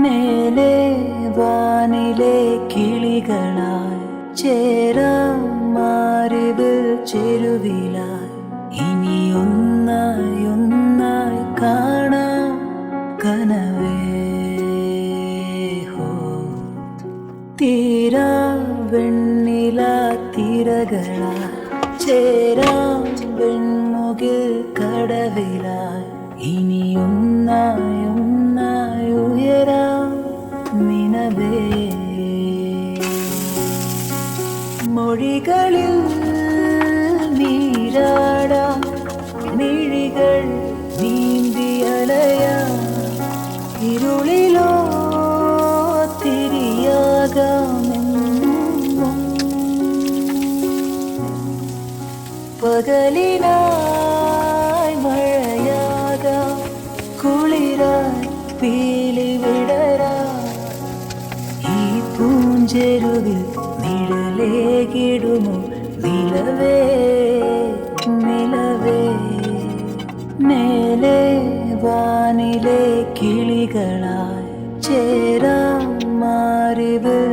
മേലെ വാനിലെ കിളികളായി ചേരാം മാറിവിൽ ചെരുവിലായി ഇനി ഒന്നായി ഒന്നായി കാണാം കനവേ ഹോ തീരാ വെണ്ണില തിരകളായി ചേരാം വെൺമുകിൽ കടവിലായി ഇനി ഒന്നായി ഒന്നായി ഉയരാം നിനവേ മൊഴികളിൽ നീരാടാം മിഴികൾ നീന്തിയലയാം ഇരുളിലോ തിരിയാകാമെന്നും പകലിനായി മഴയാകാം കുളിരായി പീലി വിടരാം ഈ പൂഞ്ചെരുവിൽ നിഴലേകിടുമോ നിലവേ നിലവേ മേലെ വാനിലെ കിളികളായി ചേരാം മാറിവിൽ